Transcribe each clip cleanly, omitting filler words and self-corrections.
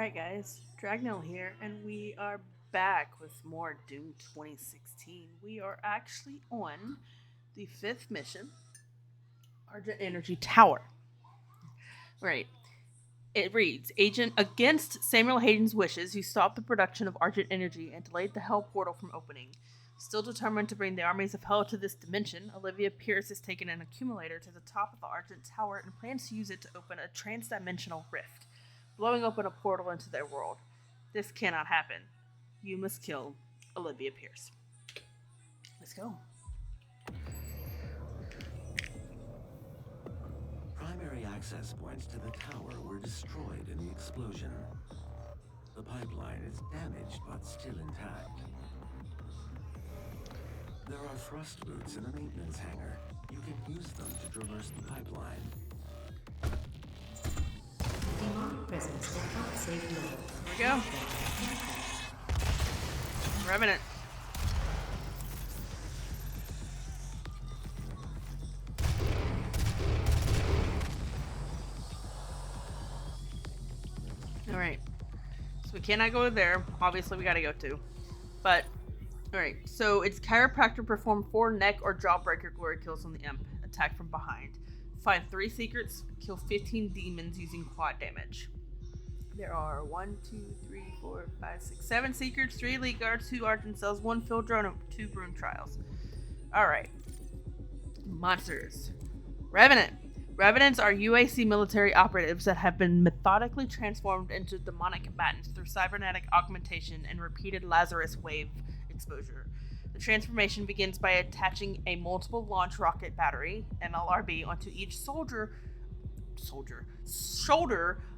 Alright, guys, Dragnell here, and we are back with more Doom 2016. We are actually on the fifth mission, Argent Energy Tower. Right. It reads Agent against Samuel Hayden's wishes, who stopped the production of Argent Energy and delayed the Hell portal from opening. Still determined to bring the armies of Hell to this dimension, Olivia Pierce has taken an accumulator to the top of the Argent Tower and plans to use it to open a transdimensional rift, blowing open a portal into their world. This cannot happen. You must kill Olivia Pierce. Let's go. Primary access points to the tower were destroyed in the explosion. The pipeline is damaged but still intact. There are thrust boots in the maintenance hangar. You can use them to traverse the pipeline. Demonic presence at unsafe level. Here we go. Revenant. Alright. So we cannot go there. Obviously, we gotta go to. But, alright. So its chiropractor performed 4 neck or jawbreaker glory kills on the imp. Attack from behind. Find 3 secrets. Kill 15 demons using quad damage. There are 1, 2, 3, 4, 5, 6, 7 secrets, 3 elite guards, 2 Argent cells, 1 field drone, and 2 broom trials. Alright. Monsters. Revenant. Revenants are UAC military operatives that have been methodically transformed into demonic combatants through cybernetic augmentation and repeated Lazarus wave exposure. The transformation begins by attaching a multiple launch rocket battery, MLRB, onto each shoulder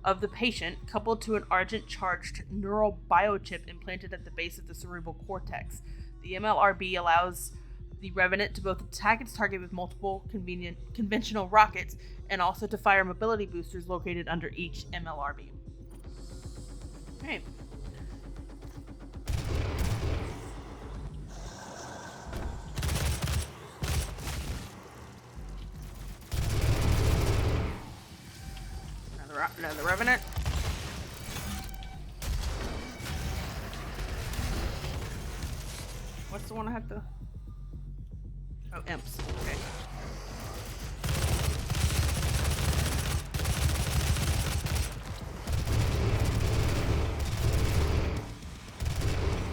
of the patient, coupled to an Argent charged neural biochip implanted at the base of the cerebral cortex. The MLRB allows the Revenant to both attack its target with multiple conventional rockets and also to fire mobility boosters located under each MLRB. Okay. Another Revenant. What's the one I have to... Oh, imps. Okay.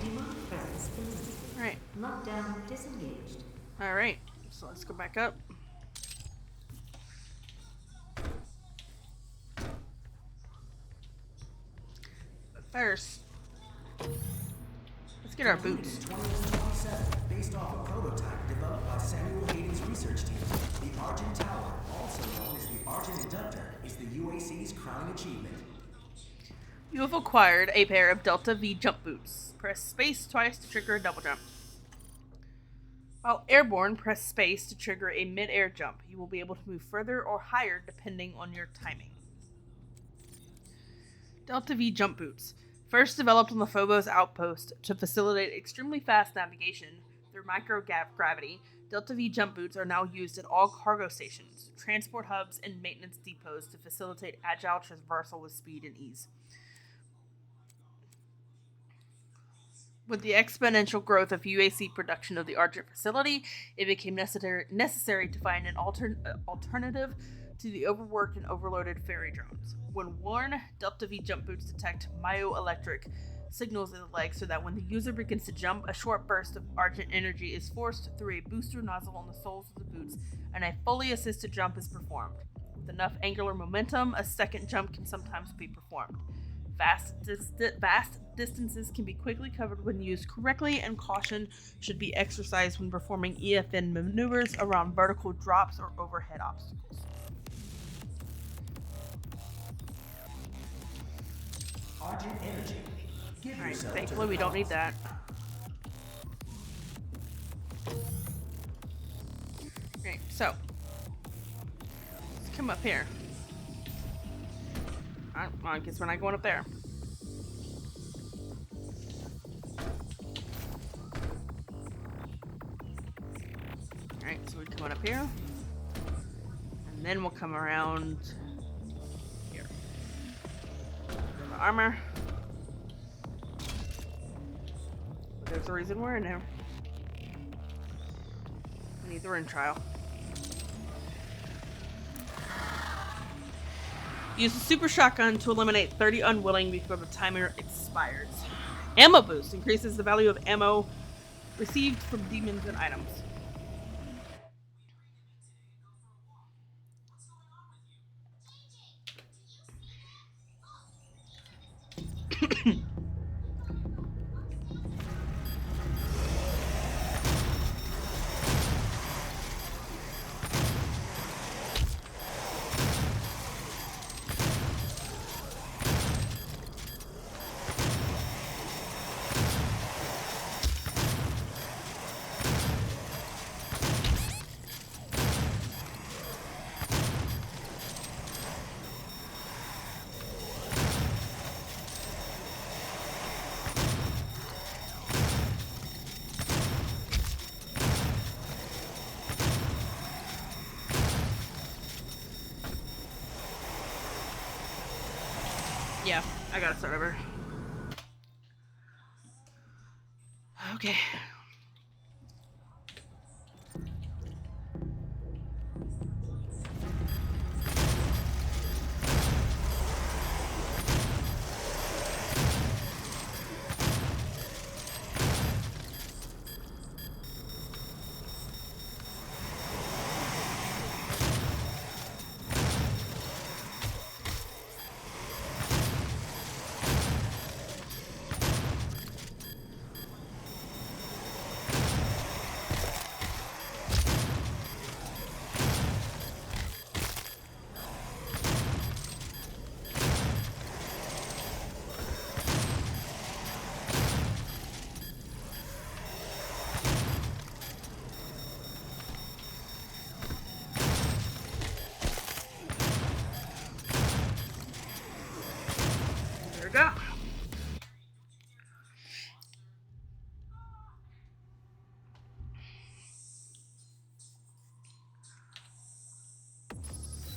Demonic presence eliminated. Alright. Lockdown disengaged. Alright. So let's go back up. But first, let's get our boots. 2027, based off a prototype developed by Samuel Hayden's research team. The Argent Tower, also known as the Argent Inductor, is the UAC's crowning achievement. You have acquired a pair of Delta V jump boots. Press space twice to trigger a double jump. While airborne, press space to trigger a mid-air jump. You will be able to move further or higher depending on your timing. Delta V jump boots. First developed on the Phobos outpost to facilitate extremely fast navigation through microgravity, Delta V jump boots are now used at all cargo stations, transport hubs, and maintenance depots to facilitate agile traversal with speed and ease. With the exponential growth of UAC production of the Argent facility, it became necessary to find an alternative to the overworked and overloaded ferry drones. When worn, Delta V jump boots detect myoelectric signals in the legs so that when the user begins to jump, a short burst of Argent energy is forced through a booster nozzle on the soles of the boots, and a fully assisted jump is performed. With enough angular momentum, a second jump can sometimes be performed. Vast distances can be quickly covered when used correctly, and caution should be exercised when performing EFN maneuvers around vertical drops or overhead obstacles. Argent Energy. Give Alright, yourself thankfully to we the don't need cause. that. Okay, so let's come up here. I guess we're not going up there. Alright, so we come on up here. And then we'll come around here. Armor. There's a reason we're in here. We need the ring trial. Use the super shotgun to eliminate 30 unwilling before the timer expires. Ammo boost increases the value of ammo received from demons and items. Yeah, I gotta start over. Okay. There we go.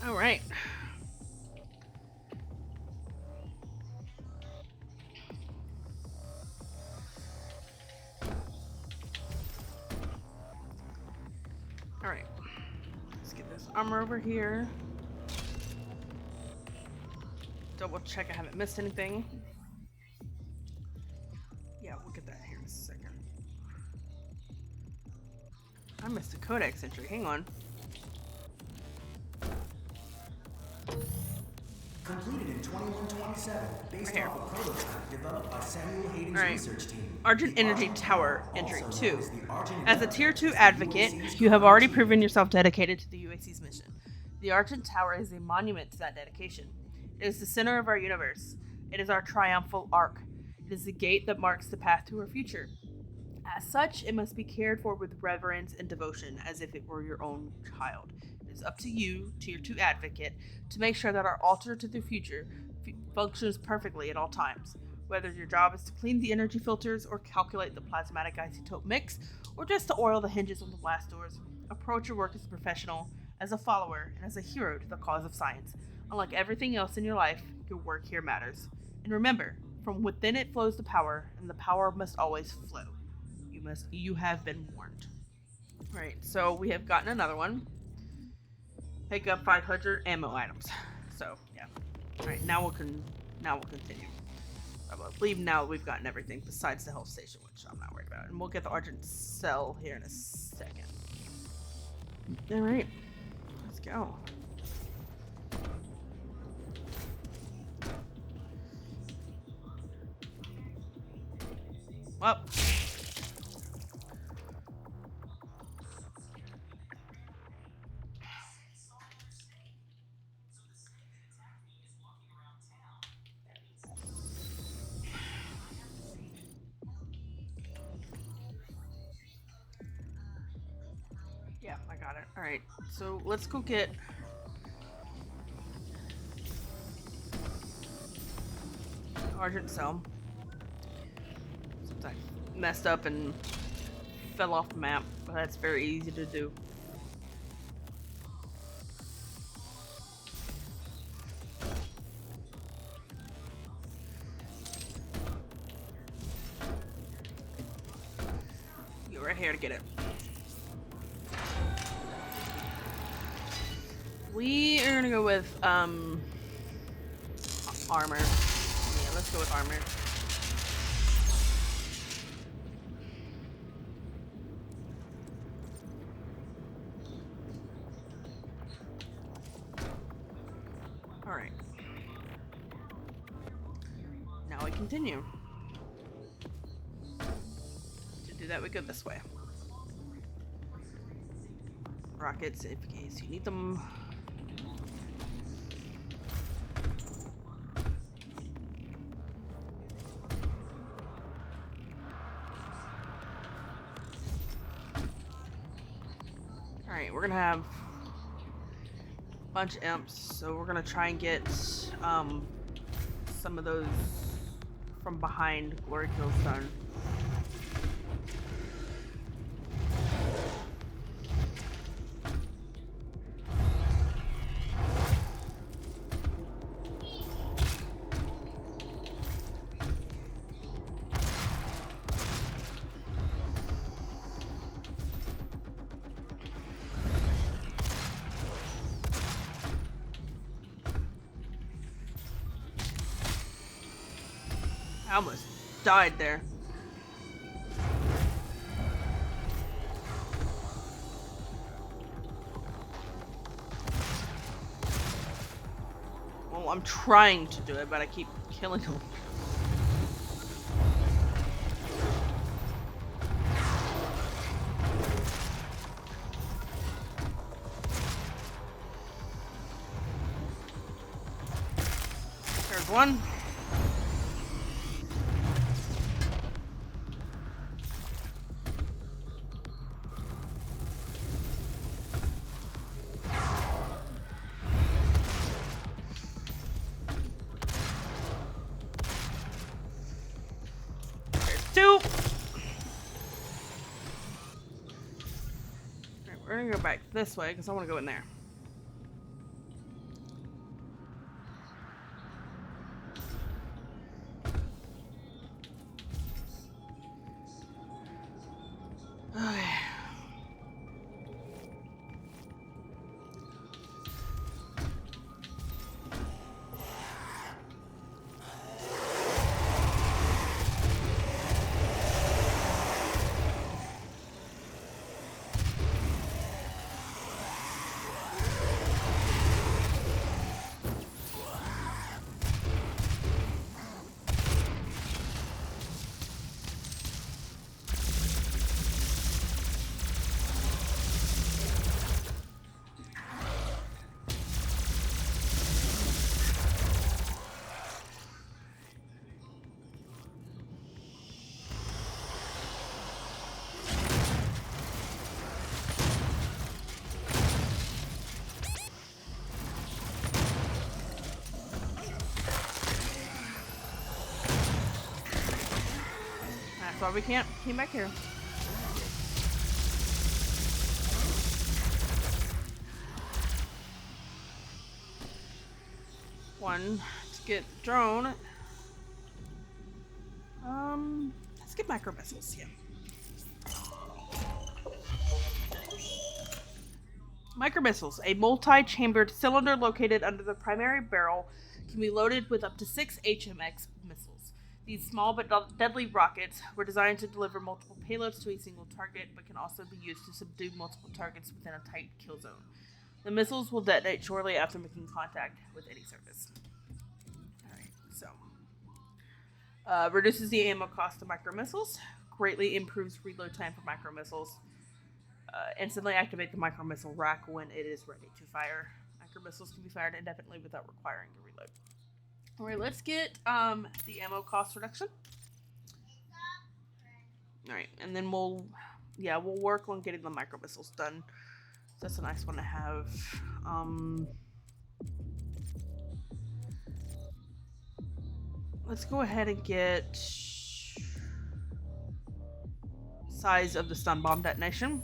All right. All right. Let's get this armor over here. Double check I haven't missed anything. Yeah, we'll get that here in a second. I missed a codex entry. Hang on. Completed in 2127, based Right here. off a prototype developed by Samuel Hayden's Alright. research team. Argent The Energy Argent Tower Tower, Entry also 2. known as the Argent As a Inductor, Tier 2 is the advocate, UAC's you have already crown proven yourself dedicated to the UAC's mission. The Argent Tower is a monument to that dedication. It is the center of our universe. It is our triumphal arc. It is the gate that marks the path to our future. As such, it must be cared for with reverence and devotion as if it were your own child. It is up to you, Tier 2 advocate, to make sure that our altar to the future functions perfectly at all times. Whether your job is to clean the energy filters or calculate the plasmatic isotope mix, or just to oil the hinges on the blast doors, approach your work as a professional, as a follower, and as a hero to the cause of science. Unlike everything else in your life, your work here matters. And remember, from within it flows the power, and the power must always flow. You have been warned. Alright, so we have gotten another one. Pick up 500 ammo items. So, yeah. Alright, now we'll continue. I believe now we've gotten everything besides the health station, which I'm not worried about. And we'll get the Argent cell here in a second. Alright. Let's go. Well. Yeah, I got it. Alright, so let's go get... Argent cell. Sometimes messed up and fell off the map, but that's very easy to do. right here to get it. We are gonna go with armor. Yeah, let's go with armor. All right. Now we continue. To do that, we go this way. Rockets, in case you need them. Alright, we're gonna have a bunch of imps, so we're gonna try and get some of those from behind glory kills done. I almost died there. Well, I'm trying to do it, but I keep killing them. There's one. Two. Alright, we're gonna go back this way because I want to go in there. Okay. That's why we can't came back here. One to get the drone. Let's get micro missiles. Yeah. Micro missiles, a multi-chambered cylinder located under the primary barrel, can be loaded with up to 6 HMX missiles. These small but deadly rockets were designed to deliver multiple payloads to a single target, but can also be used to subdue multiple targets within a tight kill zone. The missiles will detonate shortly after making contact with any surface. Alright, so. Reduces the ammo cost of micro missiles, greatly improves reload time for micro missiles. Instantly activate the micro missile rack when it is ready to fire. Micro missiles can be fired indefinitely without requiring a reload. Alright, let's get the ammo cost reduction. Alright, and then we'll work on getting the micro missiles done. So that's a nice one to have. Let's go ahead and get size of the stun bomb detonation.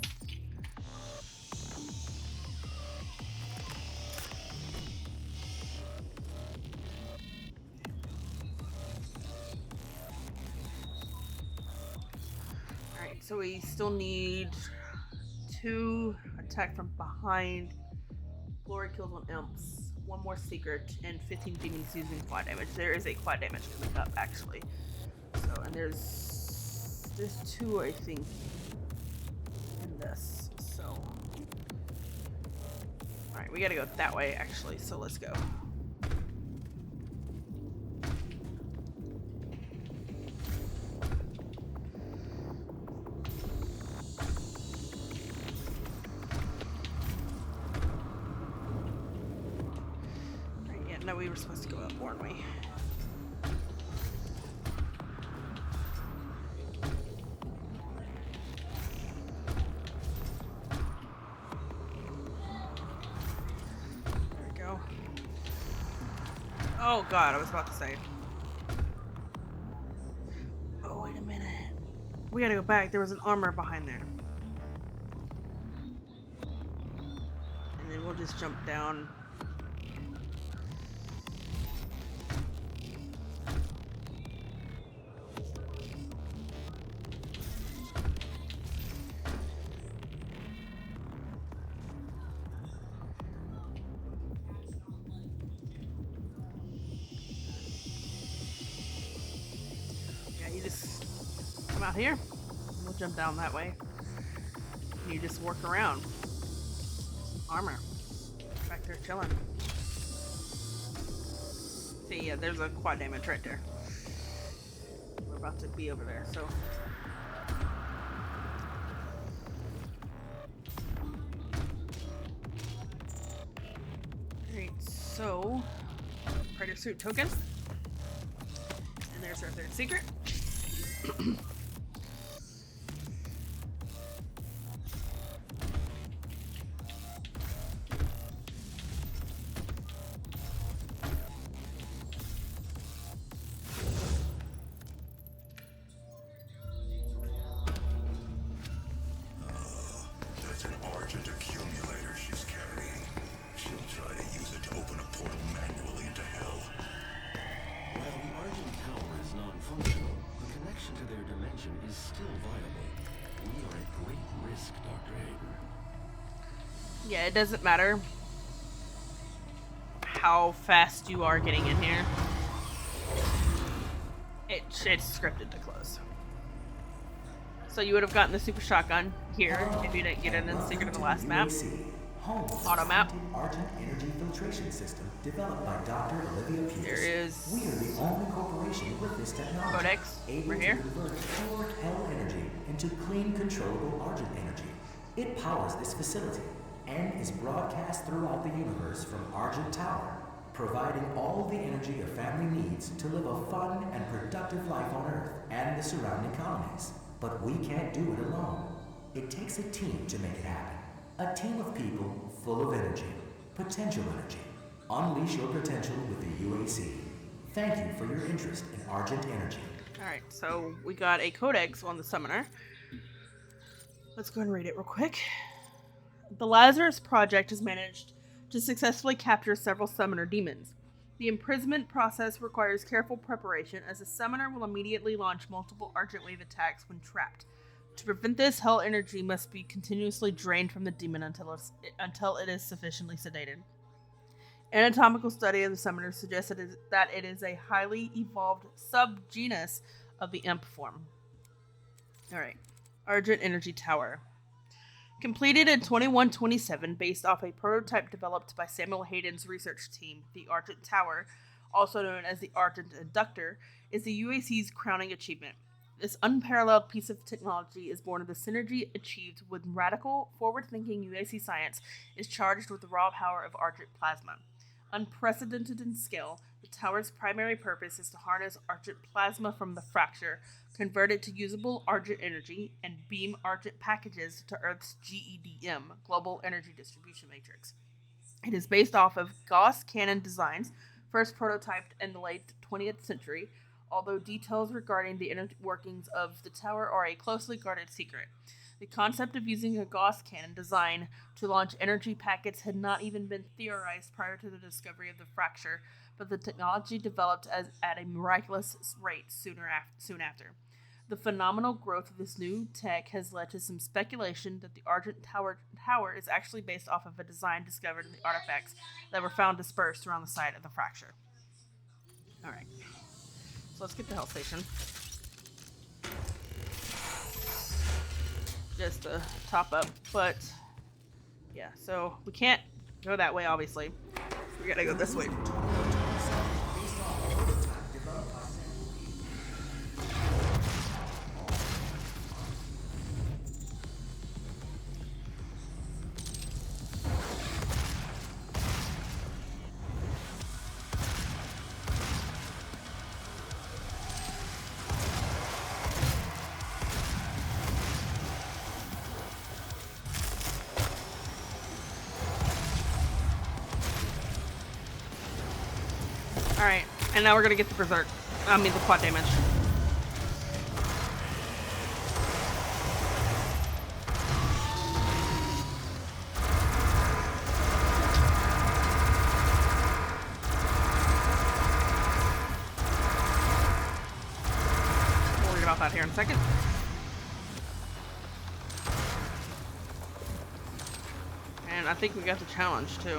so we still need 2 attack from behind, glory kills on imps, 1 more secret, and 15 genies using quad damage. There is a quad damage coming up actually. So, and there's 2 I think in this. So, all right, we gotta go that way actually. So let's go. No, we were supposed to go up, weren't we? There we go. Oh god, I was about to say. Oh, wait a minute. We gotta go back. There was an armor behind there. And then we'll just jump down. Out here, we'll jump down that way. And you just work around. Armor back there chilling. See, yeah, there's a quad damage right there. We're about to be over there, so. Alright, so Predator suit tokens. And there's our 3rd secret. That's an Argent accumulator she's carrying. She'll try to use it to open a portal manually into hell. While the Argent Tower is non-functional, the connection to their dimension is still viable. We are at great risk, Dr. Hayden. Yeah, it doesn't matter how fast you are getting in here. It's scripted to close. So you would have gotten the super shotgun here if you didn't get it in the secret of the last map. Auto map. Argent energy filtration system developed by Dr. Olivia Peters. There is We are the only corporation with this technology. Codex able right to here. convert pure hell energy into clean, controllable Argent energy. It powers this facility and is broadcast throughout the universe from Argent Tower, providing all the energy a family needs to live a fun and productive life on Earth and the surrounding colonies. But we can't do it alone. It takes a team to make it happen. A team of people full of energy, potential energy. Unleash your potential with the UAC. Thank you for your interest in Argent Energy. Alright, so we got a codex on the summoner. Let's go and read it real quick. The Lazarus Project has managed to successfully capture several summoner demons. The imprisonment process requires careful preparation, as a summoner will immediately launch multiple Argent Wave attacks when trapped. To prevent this, hell energy must be continuously drained from the demon until it is sufficiently sedated. Anatomical study of the summoner suggests that it is a highly evolved subgenus of the imp form. Alright, Argent Energy Tower. Completed in 2127 based off a prototype developed by Samuel Hayden's research team, the Argent Tower, also known as the Argent Inductor, is the UAC's crowning achievement. This unparalleled piece of technology is born of the synergy achieved when radical, forward-thinking UAC science is charged with the raw power of Argent plasma. Unprecedented in scale, the tower's primary purpose is to harness Argent plasma from the fracture, convert it to usable Argent energy, and beam Argent packages to Earth's GEDM, Global Energy Distribution Matrix. It is based off of Gauss cannon designs, first prototyped in the late 20th century, although details regarding the inner workings of the tower are a closely guarded secret. The concept of using a Gauss cannon design to launch energy packets had not even been theorized prior to the discovery of the fracture, but the technology developed at a miraculous rate soon after. The phenomenal growth of this new tech has led to some speculation that the Argent Tower is actually based off of a design discovered in the artifacts that were found dispersed around the site of the fracture. Alright. So let's get to Hell Station. Just to top up, but yeah, so we can't go that way, obviously. We gotta go this way. Alright, and now we're gonna get the berserk. I mean the quad damage. We'll get off out here in a second. And I think we got the challenge too.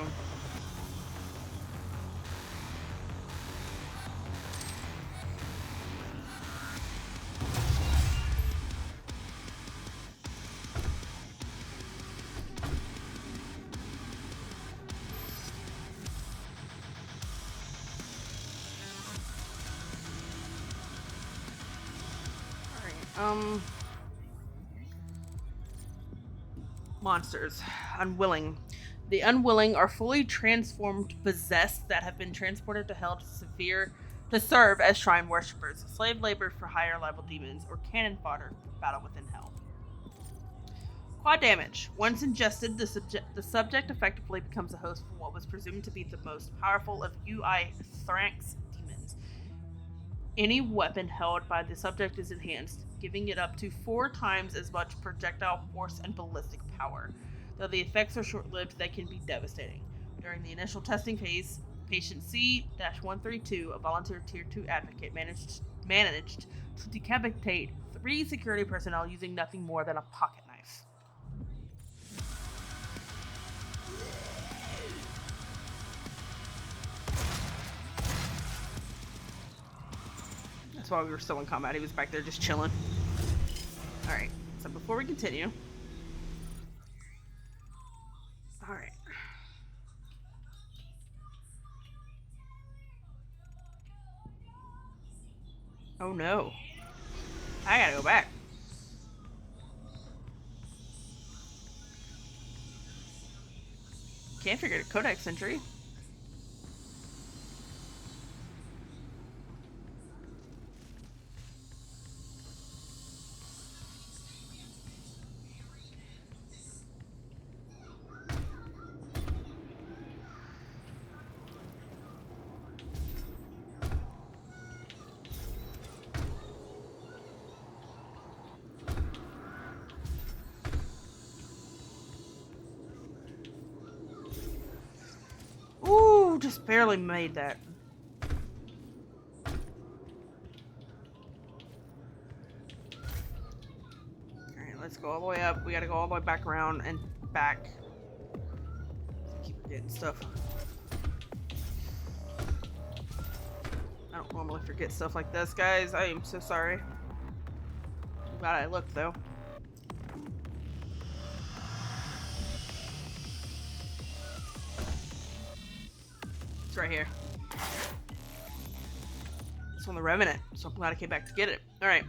Monsters. Unwilling. The unwilling are fully transformed possessed that have been transported to hell to serve as shrine worshippers, slave labor for higher level demons, or cannon fodder for battle within hell. Quad damage. Once ingested, the subject effectively becomes a host for what was presumed to be the most powerful of UI Thranx demons. Any weapon held by the subject is enhanced, giving it up to 4 times as much projectile force and ballistic power. Though the effects are short-lived, they can be devastating. During the initial testing phase, patient C-132, a volunteer Tier 2 advocate, managed to decapitate 3 security personnel using nothing more than a pocket knife. That's why we were still in combat. He was back there just chilling. Alright, so before we continue... Alright. Oh no. I gotta go back. Can't figure the codex entry. Just barely made that. Alright, let's go all the way up. We gotta go all the way back around and back. Keep forgetting stuff. I don't normally forget stuff like this, guys. I am so sorry. Glad I looked, though. It's right here. It's on the Revenant, so I'm glad I came back to get it. Alright.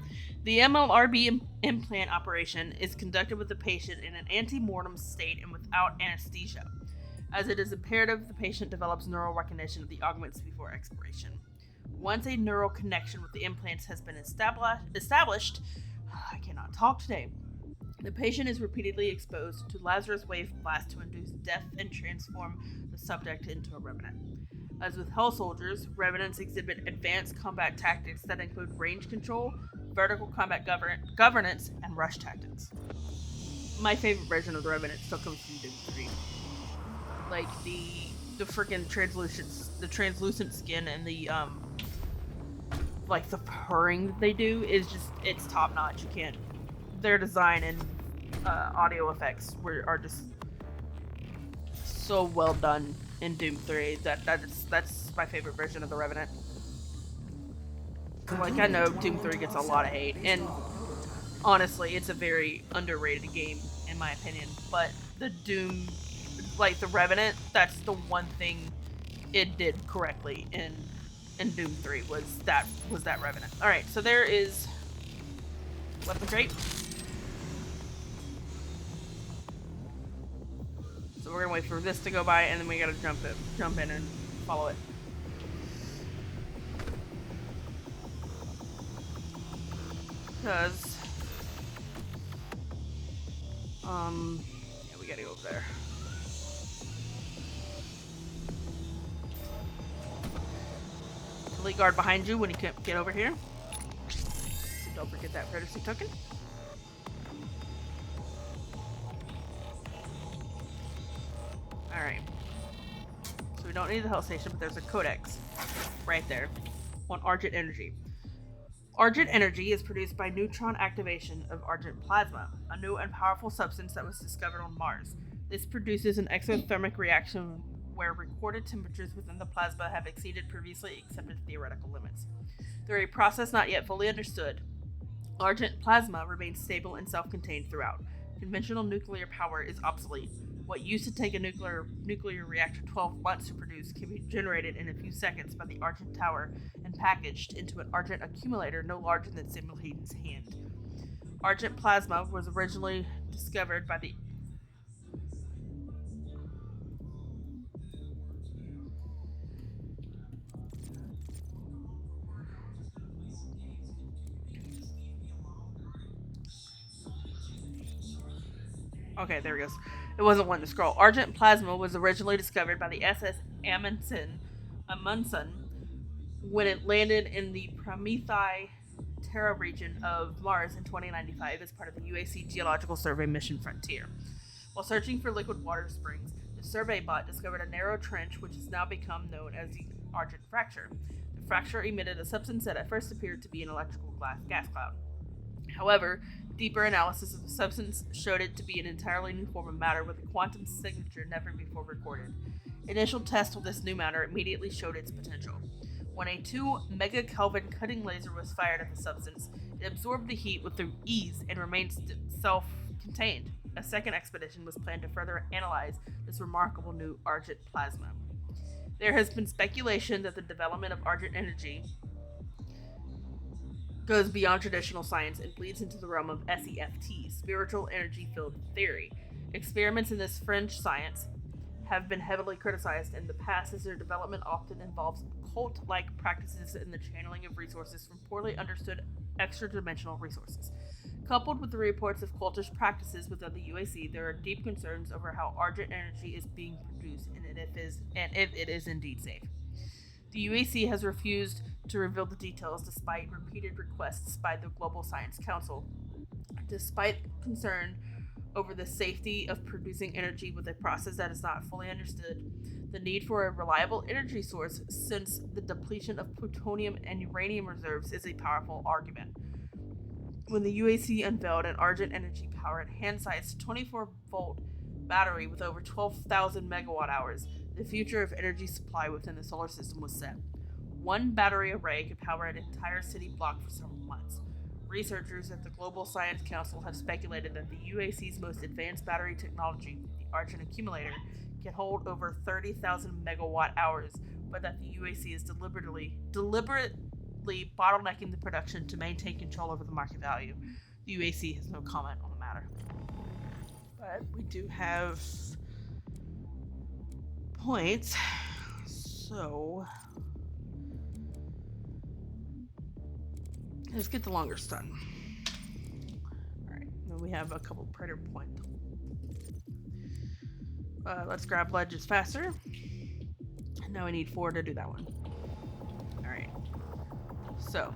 The MLRB implant operation is conducted with the patient in an ante-mortem state and without anesthesia, as it is imperative the patient develops neural recognition of the augments before expiration. Once a neural connection with the implants has been established, I cannot talk today. The patient is repeatedly exposed to Lazarus wave blast to induce death and transform the subject into a revenant. As with Hell Soldiers, revenants exhibit advanced combat tactics that include range control, vertical combat governance, and rush tactics. My favorite version of the revenant still comes from Doom 3. Like the freaking translucent skin and the like the purring that they do is just, it's top notch. You can't. Their design and audio effects are just so well done in Doom 3 that's my favorite version of the Revenant. Like, I know Doom 3 gets a lot of hate, and honestly, it's a very underrated game in my opinion. But the Doom, like the Revenant, that's the one thing it did correctly in Doom 3 was that Revenant. All right, so there is weapon crate. So we're gonna wait for this to go by, and then we gotta jump in and follow it. Because yeah, we gotta go over there. Elite guard behind you when you can't get over here. So don't forget that courtesy token. Alright. So we don't need the health station, but there's a codex right there on Argent Energy. Argent Energy is produced by neutron activation of Argent plasma, a new and powerful substance that was discovered on Mars. This produces an exothermic reaction where recorded temperatures within the plasma have exceeded previously accepted theoretical limits. Through a process not yet fully understood, Argent plasma remains stable and self-contained throughout. Conventional nuclear power is obsolete. What used to take a nuclear reactor 12 months to produce can be generated in a few seconds by the Argent tower and packaged into an Argent accumulator no larger than Samuel Hayden's hand. Argent plasma was originally discovered by the Okay, there it goes. It wasn't one to scroll. Argent plasma was originally discovered by the SS Amundsen when it landed in the Promethae Terra region of Mars in 2095 as part of the UAC Geological Survey mission Frontier. While searching for liquid water springs, the survey bot discovered a narrow trench which has now become known as the Argent fracture. The fracture emitted a substance that at first appeared to be an electrical gas cloud. However, deeper analysis of the substance showed it to be an entirely new form of matter with a quantum signature never before recorded. Initial tests with this new matter immediately showed its potential. When a 2 megakelvin cutting laser was fired at the substance, it absorbed the heat with ease and remained self-contained. A second expedition was planned to further analyze this remarkable new Argent plasma. There has been speculation that the development of Argent energy goes beyond traditional science and bleeds into the realm of SEFT, spiritual energy field theory. Experiments in this fringe science have been heavily criticized in the past as their development often involves cult-like practices in the channeling of resources from poorly understood extra-dimensional resources. Coupled with the reports of cultish practices within the UAC, there are deep concerns over how Argent energy is being produced and if it is indeed safe. The UAC has refused to reveal the details despite repeated requests by the Global Science Council. Despite concern over the safety of producing energy with a process that is not fully understood, the need for a reliable energy source since the depletion of plutonium and uranium reserves is a powerful argument. When the UAC unveiled an Argent energy powered hand-sized 24-volt battery with over 12,000 megawatt hours, the future of energy supply within the solar system was set. One battery array could power an entire city block for several months. Researchers at the Global Science Council have speculated that the UAC's most advanced battery technology, the Argent accumulator, can hold over 30,000 megawatt hours, but that the UAC is deliberately bottlenecking the production to maintain control over the market value. The UAC has no comment on the matter. But we do have points, so let's get the longer stun. Alright, then we have a couple predator points. Let's grab ledges faster. Now we need 4 to do that one. Alright, so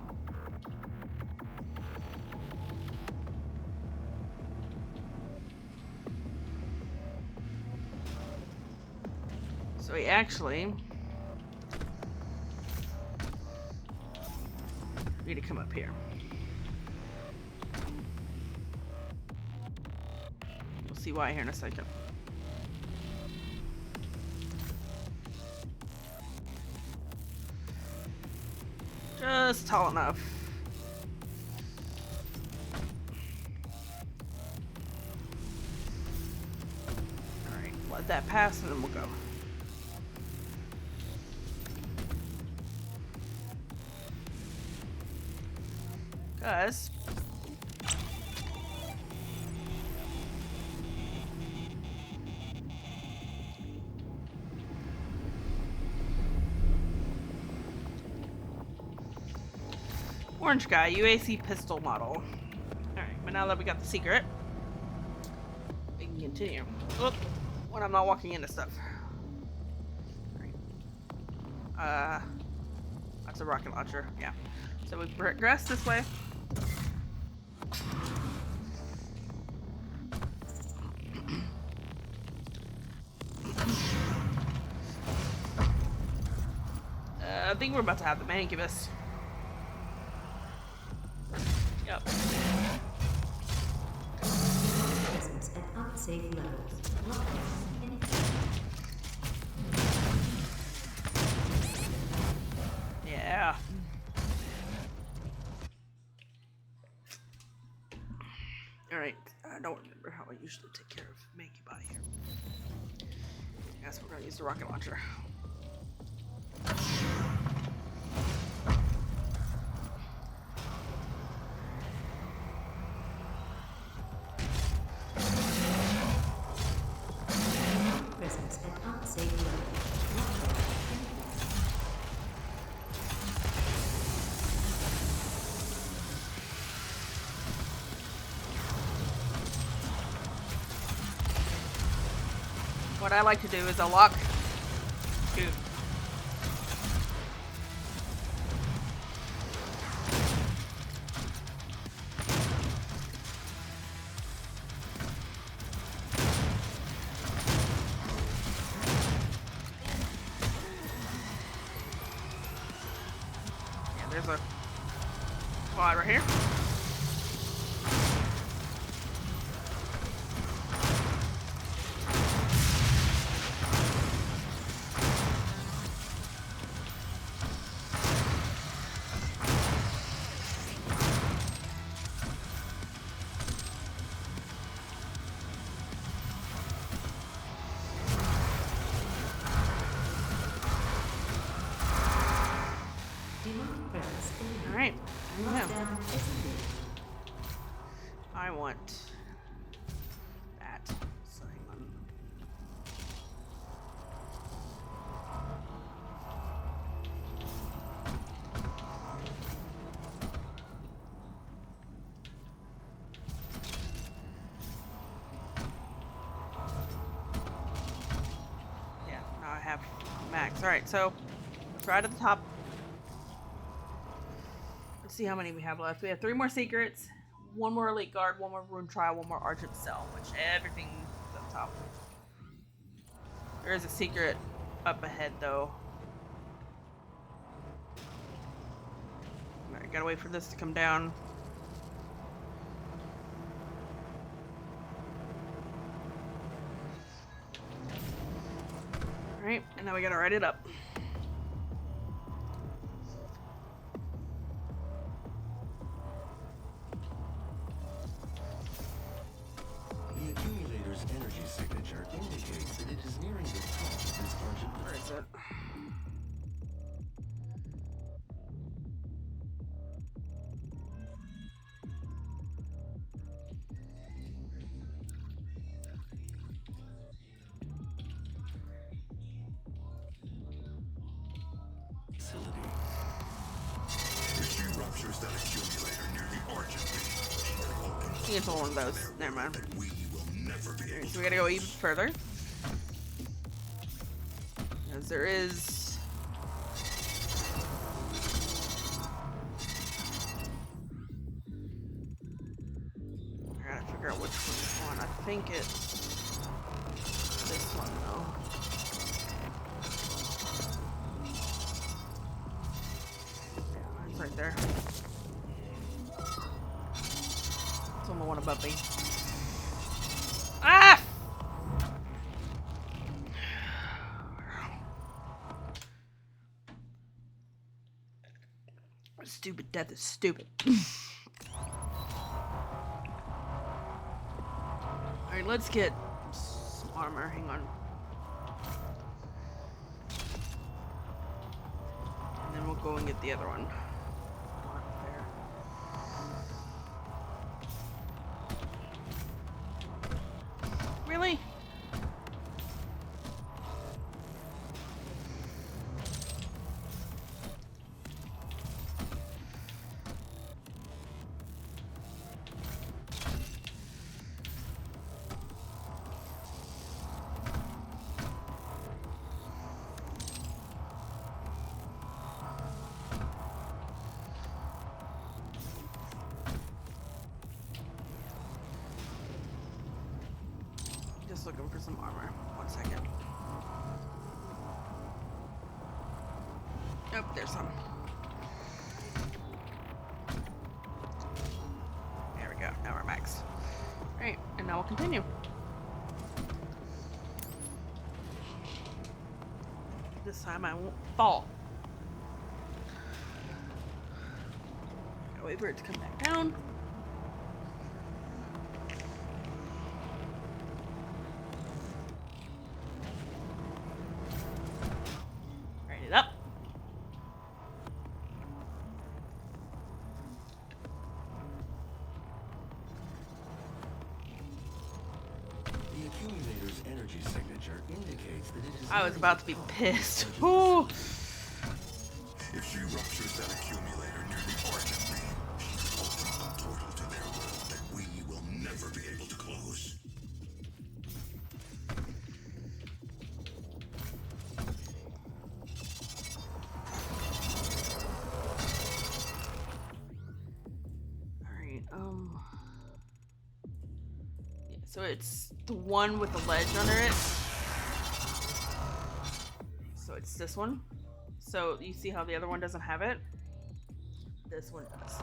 we actually need to come up here. We'll see why here in a second. Just tall enough. Alright, let that pass and then we'll go. Cause orange guy, UAC pistol model. Alright, but now that we got the secret, we can continue. Oop, when I'm not walking into stuff. Alright. That's a rocket launcher, yeah. So we progress this way. I think we're about to have the manicubus. Yep. Presence at unsafe levels. Lockdown in effect. Yeah. Alright, I don't remember how I usually take care of Mankey Body here. I guess we're gonna use the rocket launcher. Presence at unsafe levels. Lockdown in effect. What I like to do is a lock. Two. Yeah, there's a squad right here. Demonic presence eliminated. Alright, yeah. Lockdown disengaged. I want that. So hang on. Yeah, now I have max. Alright, so let's right at the top. Let's see how many we have left. We have 3 more secrets, 1 more elite guard, 1 more rune trial, 1 more argent cell, which everything is up top. There is a secret up ahead though. Alright, gotta wait for this to come down. Alright, and now we gotta write it up. The accumulator's energy signature indicates that it is nearing the top of this Argent. Where is it? Facility. If she ruptures that accumulator near the Argent base, she will open I think it's one of those. Never mind. that we will never be able Alright, to. so we gotta go even further. Because there is... I gotta figure out which one. I think it's this one though. Yeah, it's right there. one above me. Ah! Stupid death is stupid. Alright, let's get some armor. Hang on. And then we'll go and get the other one. Really? Just looking for some armor. 1 second. Nope, there's some. There we go. Now we're maxed. Alright, and now we'll continue. This time I won't fall. Gotta wait for it to come back down. It up. The accumulator's energy signature indicates that it is. I was about to be pissed. Ooh. If she ruptures that accumulator near the Argent beam, she will open up a portal to their world that we will never be able to close. Yeah, so it's the one with the ledge under it. So it's this one. So you see how the other one doesn't have it? This one does.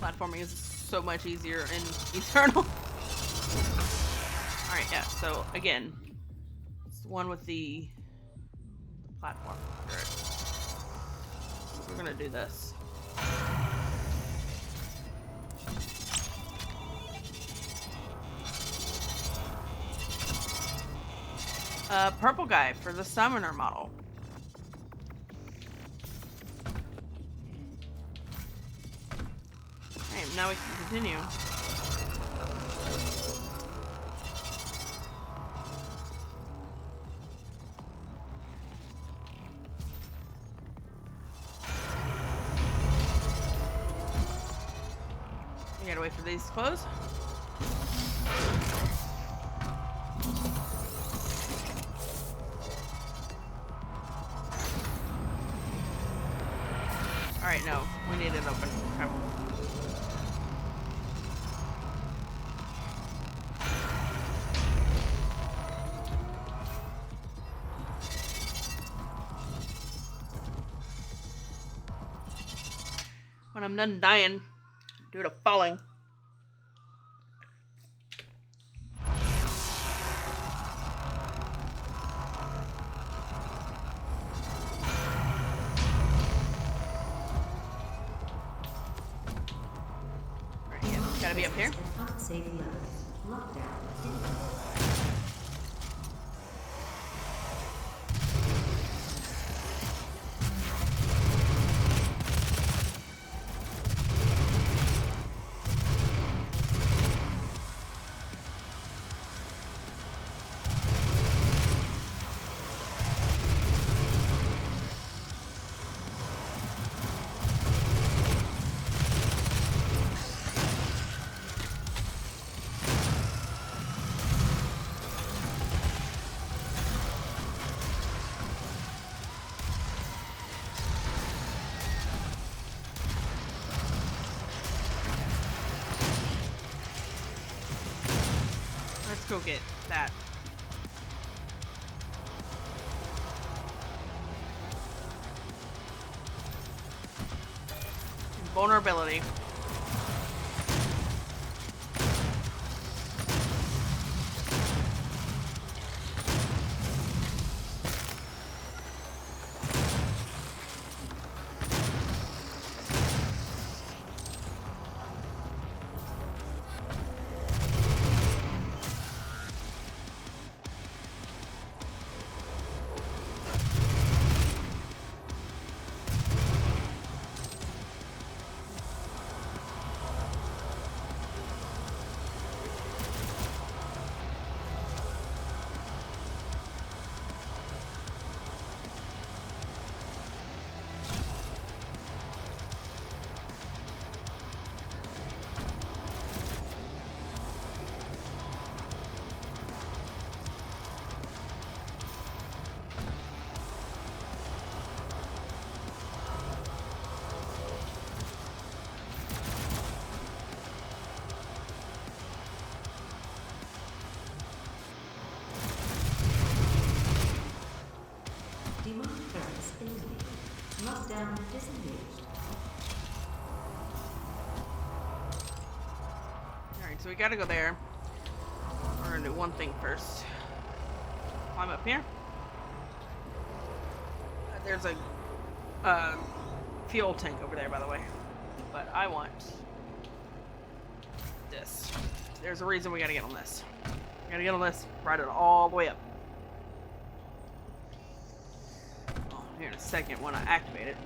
Platforming is so much easier in Eternal. Alright, yeah, so again, it's the one with the platform under it. So we're gonna do this. Purple guy for the summoner model. Alright, now we can continue. We gotta wait for these to close. Alright, no. We need it open. Okay. When I'm done dying due to falling. Right, yeah, gotta be up here. Unsafe levels. Lockdown. go get that. Vulnerability. Demonic purpose eliminated. Lockdown disengaged. Alright, so we gotta go there. We're gonna do one thing first. Climb up here. There's a fuel tank over there, by the way. But I want this. There's a reason we gotta get on this. We gotta get on this, ride it all the way up. Oh, here in a second when I activate it.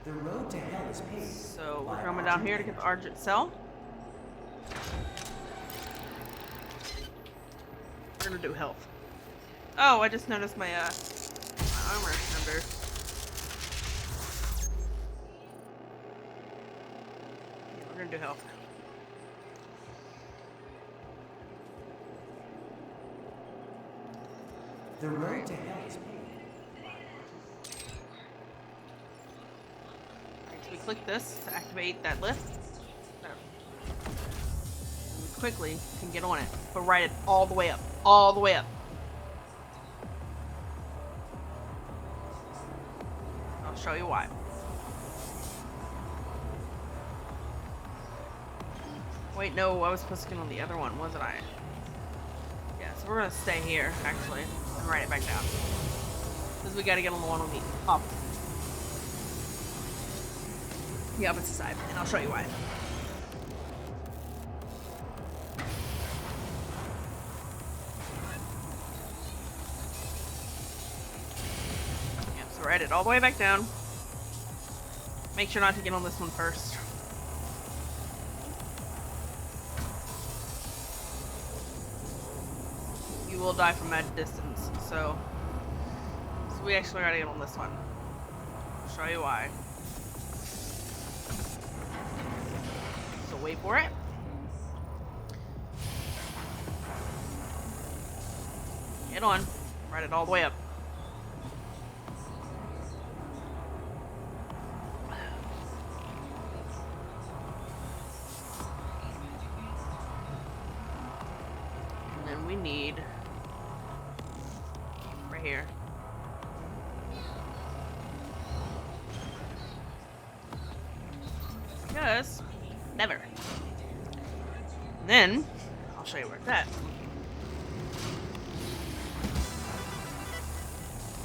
The road to hell is paved. So we're by coming down Argent here to get the energy. Argent cell. We're gonna do health. Oh, I just noticed my armor number. Yeah, we're gonna do health. The road to hell is paved. Alright, so we click this to activate that lift. No. We quickly can get on it, but ride it all the way up. All the way up. I'll show you why. Wait, no, I was supposed to get on the other one, wasn't I? Yeah, so we're gonna stay here, actually, and ride it back down. Because we gotta get on the one on the opposite side, and I'll show you why. Yeah, so ride it all the way back down. Make sure not to get on this one first. You will die from that distance, so we actually gotta get on this one. I'll show you why. So wait for it. Get on. Ride it all the way up. And then we need right here. Because never. And then I'll show you where it's at.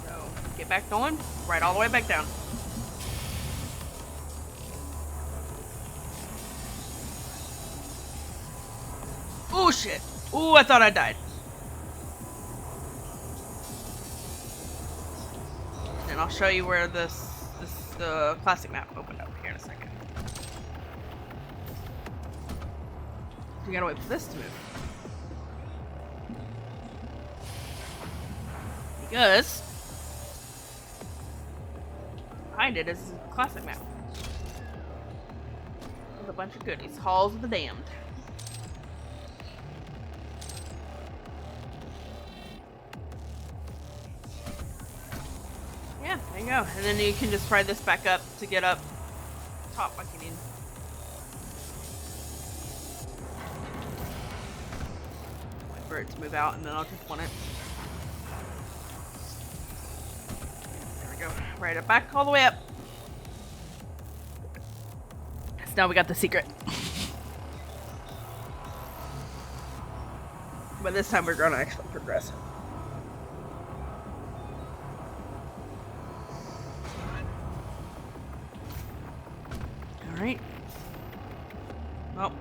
So get back going, right all the way back down. Oh shit! Ooh, I thought I died. And I'll show you where the classic map opened up here in a second. You gotta wait for this to move. Because behind it is a classic map. With a bunch of goodies. Halls of the Damned. Yeah, there you go. And then you can just ride this back up to get up top like you need. for it to move out, and then I'll just want it. There we go. Right up, back all the way up. So now we got the secret. But this time we're gonna actually progress. Alright. Well.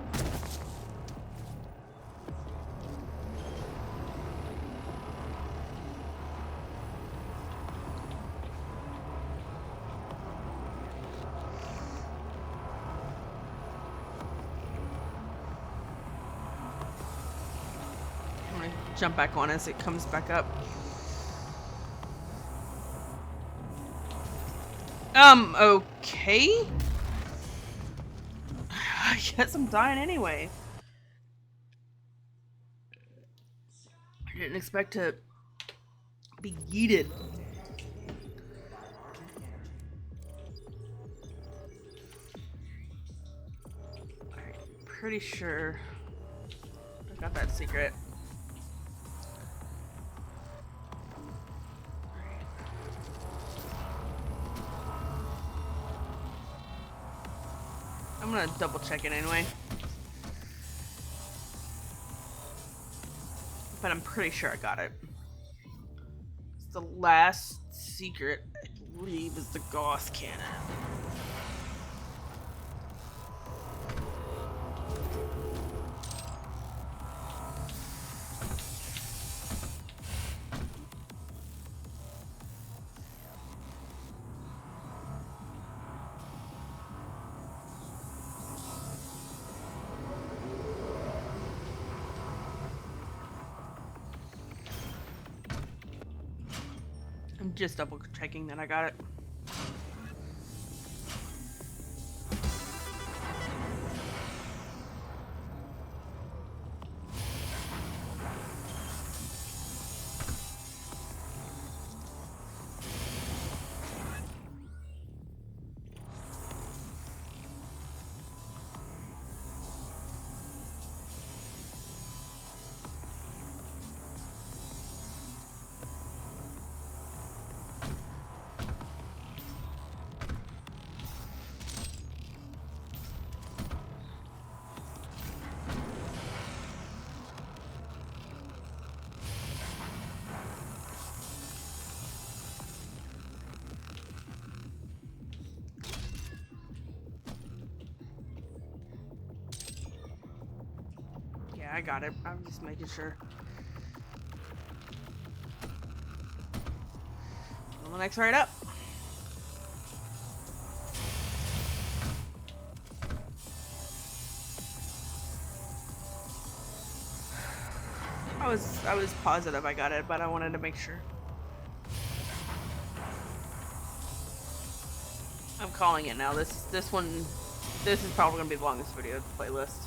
I'm gonna jump back on as it comes back up. Okay. I guess I'm dying anyway. I didn't expect to be yeeted. Alright, pretty sure I got that secret. I'm gonna double check it anyway. But I'm pretty sure I got it. It's the last secret, I believe, is the Gauss cannon. I'm just double checking that I got it. Yeah, I got it. I'm just making sure. Well, the next right up. I was positive I got it, but I wanted to make sure. I'm calling it now. This is probably gonna be the longest video of the playlist.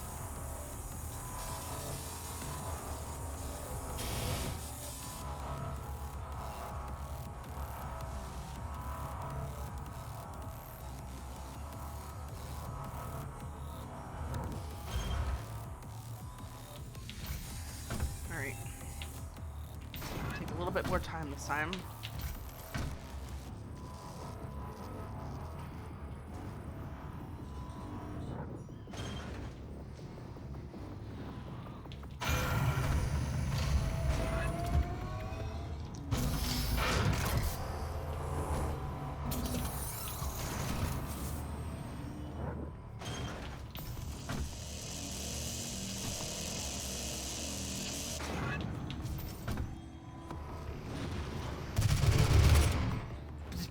Alright. Take a little bit more time this time.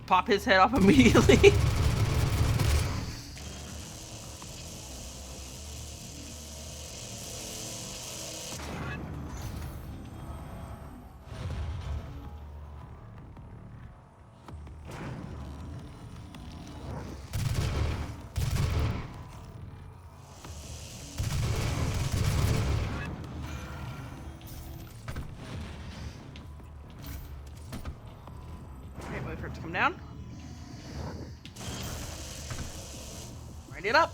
Pop his head off immediately. Okay, wait for it to come down. It up.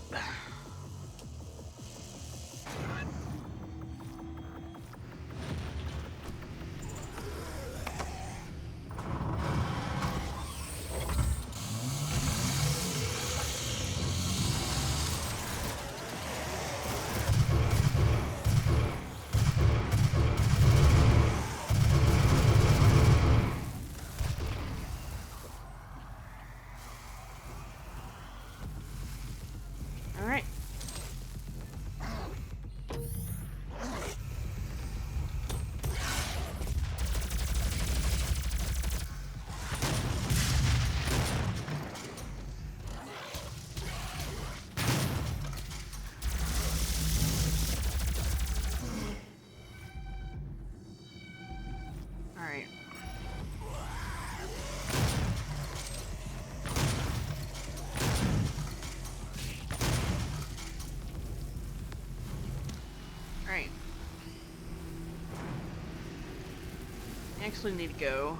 actually need to go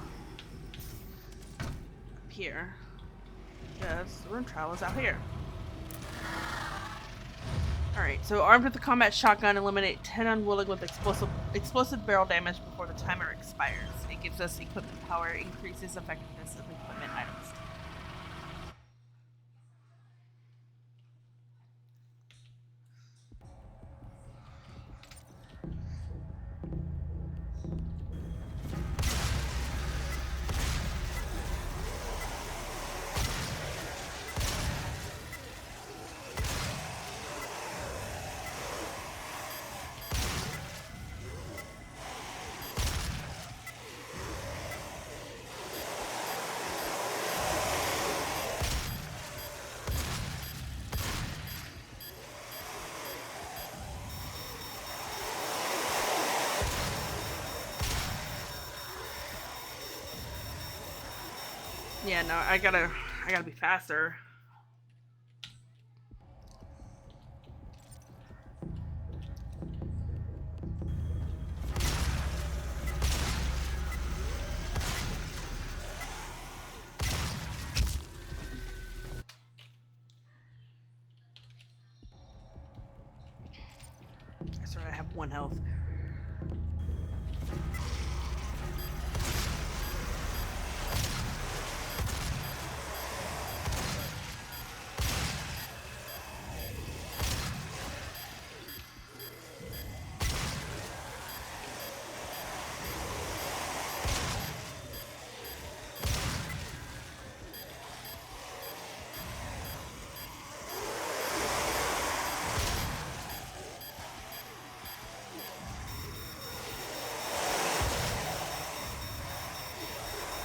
up here. Yes, the room trial is out here. Alright, so armed with the combat shotgun, eliminate 10 unwilling with explosive barrel damage before the timer expires. It gives us equipment power, increases effectiveness of equipment items. Yeah, no, I gotta be faster. That's right, I have 1 health.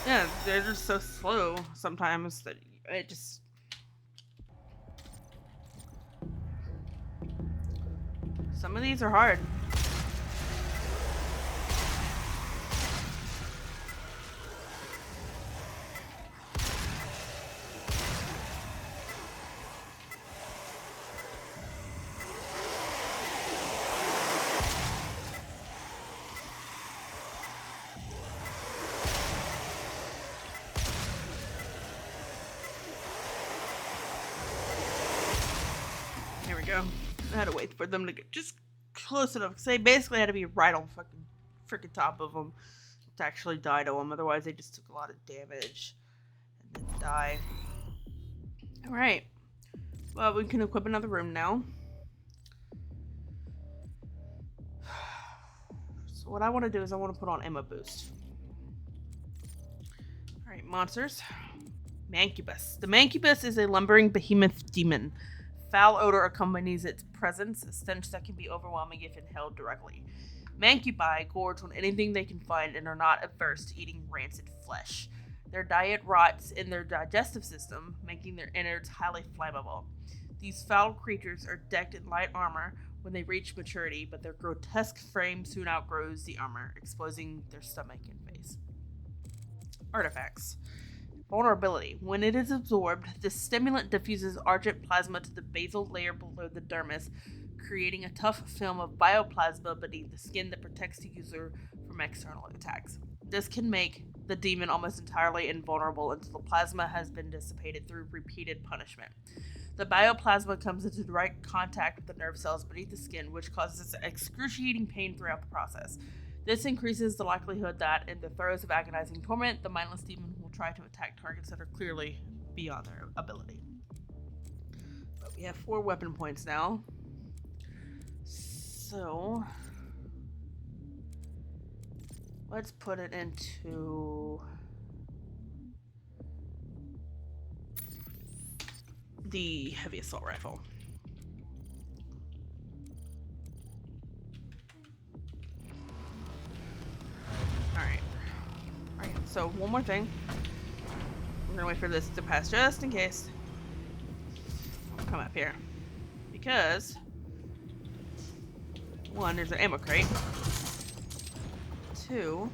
Yeah, they're just so slow sometimes that it just... Some of these are hard. Here we go. I had to wait for them to get just close enough because they basically had to be right on fucking freaking top of them to actually die to them. Otherwise, they just took a lot of damage and then die. All right. Well, we can equip another room now. So what I want to do is I want to put on ammo boost. All right, monsters. Mancubus. The Mancubus is a lumbering behemoth demon. Foul odor accompanies its presence, a stench that can be overwhelming if inhaled directly. Mancubi gorge on anything they can find and are not averse to eating rancid flesh. Their diet rots in their digestive system, making their innards highly flammable. These foul creatures are decked in light armor when they reach maturity, but their grotesque frame soon outgrows the armor, exposing their stomach and face. Artifacts. Vulnerability. When it is absorbed, the stimulant diffuses Argent plasma to the basal layer below the dermis, creating a tough film of bioplasma beneath the skin that protects the user from external attacks. This can make the demon almost entirely invulnerable until the plasma has been dissipated through repeated punishment. The bioplasma comes into direct contact with the nerve cells beneath the skin, which causes excruciating pain throughout the process. This increases the likelihood that, in the throes of agonizing torment, the mindless demon will try to attack targets that are clearly beyond their ability. But we have 4 weapon points now. So let's put it into the heavy assault rifle. Alright, so one more thing. We're gonna wait for this to pass just in case. I'll come up here. Because 1, there's an ammo crate. 2,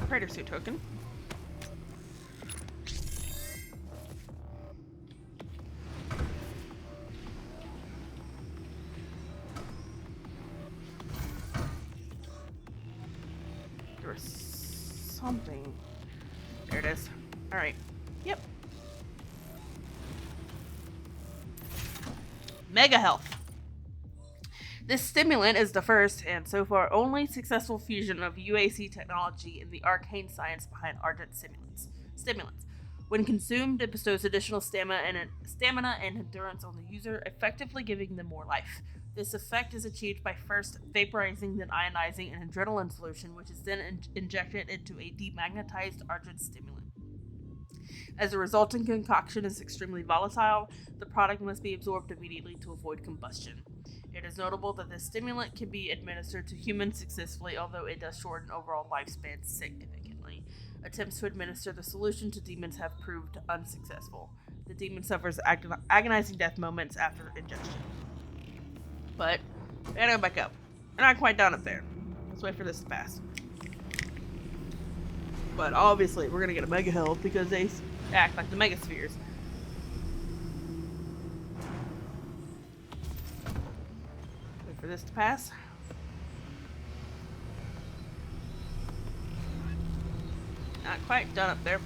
Praetor suit token. there was something. There it is. Alright. Yep. Mega Health. This stimulant is the first and so far only successful fusion of UAC technology and the arcane science behind Argent stimulants. When consumed, it bestows additional stamina and endurance on the user, effectively giving them more life. This effect is achieved by first vaporizing, then ionizing an adrenaline solution, which is then injected into a demagnetized Argent stimulant. As the resulting concoction is extremely volatile, the product must be absorbed immediately to avoid combustion. It is notable that this stimulant can be administered to humans successfully, although it does shorten overall lifespan significantly. Attempts to administer the solution to demons have proved unsuccessful. The demon suffers agonizing death moments after ingestion. But, we gotta go back up. We're not quite done up there. Let's wait for this to pass. But obviously, we're gonna get a Mega Health because they act like the Megaspheres. Wait for this to pass. Not quite done up there.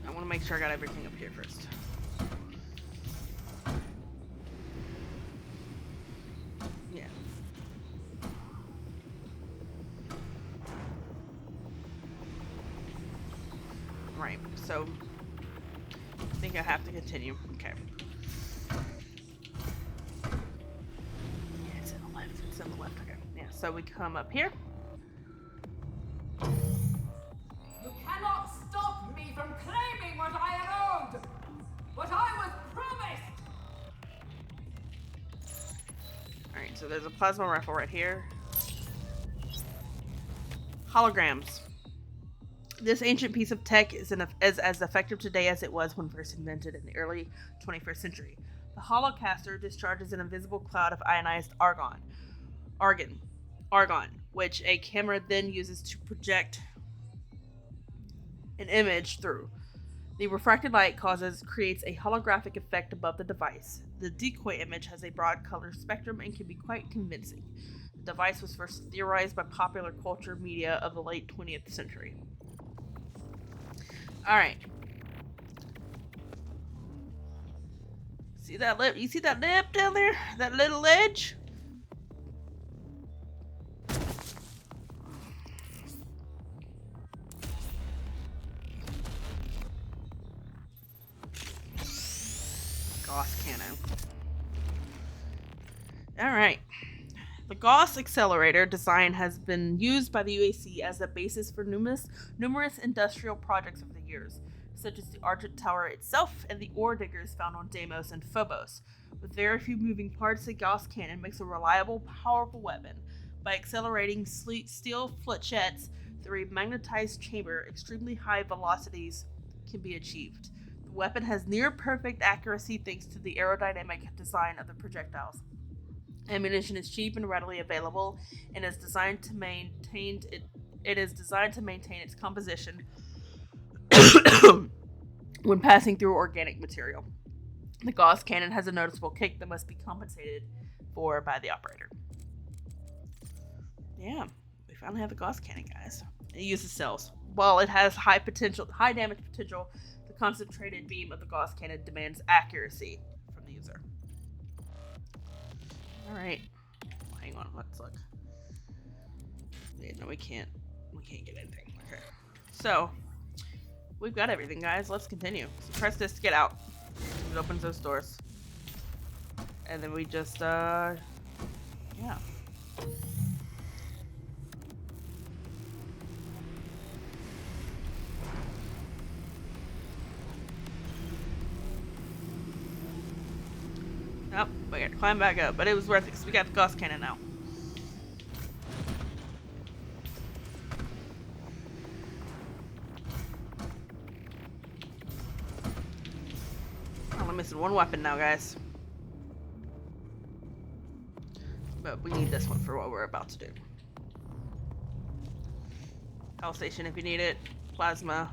I want to make sure I got everything up here first. Yeah. Right, so I think I have to continue. Okay. Yeah, it's in the left. It's in the left. Okay. Yeah, so we come up here. You cannot stop me from claiming what I am owed! What I was promised! Alright, so there's a plasma rifle right here. Holograms. This ancient piece of tech is as effective today as it was when first invented in the early 21st century. The holocaster discharges an invisible cloud of ionized argon, which a camera then uses to project an image through. The refracted light creates a holographic effect above the device. The decoy image has a broad color spectrum and can be quite convincing. The device was first theorized by popular culture media of the late 20th century. Alright. See that lip? You see that lip down there? That little ledge? Gauss cannon. Alright. The Gauss accelerator design has been used by the UAC as a basis for numerous industrial projects over the years, such as the Argent Tower itself and the ore diggers found on Deimos and Phobos. With very few moving parts, the Gauss cannon makes a reliable, powerful weapon. By accelerating steel flechettes through a magnetized chamber, extremely high velocities can be achieved. The weapon has near-perfect accuracy thanks to the aerodynamic design of the projectiles. Ammunition is cheap and readily available, and is designed to maintain its composition when passing through organic material. The Gauss cannon has a noticeable kick that must be compensated for by the operator. Yeah, we finally have the Gauss cannon, guys. It uses cells. While it has high damage potential, the concentrated beam of the Gauss cannon demands accuracy from the user. Alright. Hang on, let's look. Yeah, no, we can't get anything. Okay. So, we've got everything, guys. Let's continue. So press this to get out. It opens those doors. And then we just, yeah. Nope, we gotta climb back up, but it was worth it because we got the Gauss cannon now. Oh, I'm missing one weapon now, guys. But we need this one for what we're about to do. Health station if you need it. Plasma.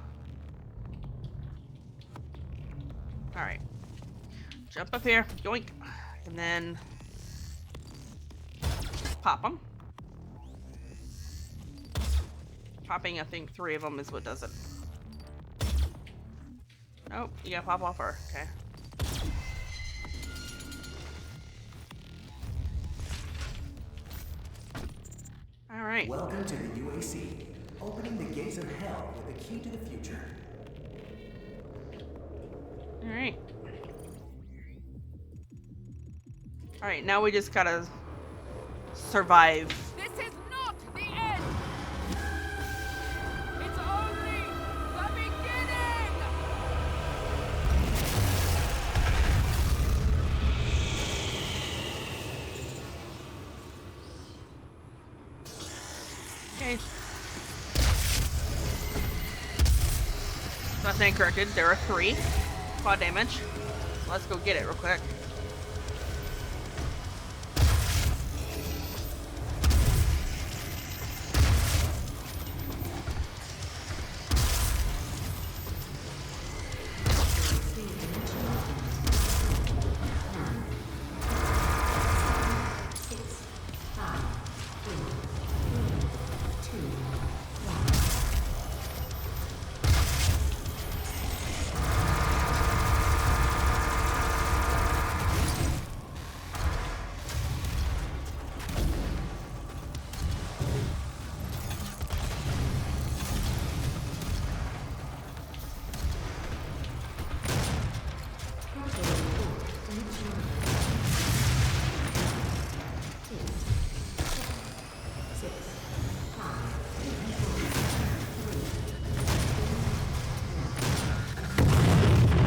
Alright. Jump up here. Yoink. And then pop them. Popping, I think 3 of them is what does it. Oh, you gotta pop off her. Okay. All right. Welcome to the UAC, opening the gates of hell with the key to the future. All right. All right. Now we just gotta survive. This is not the end! It's only the beginning! Okay. That's incorrected. There are 3. Quad damage. Let's go get it real quick.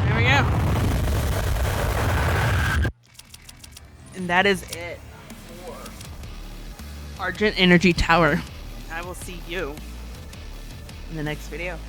There we go. And that is it for Argent Energy Tower. I will see you in the next video.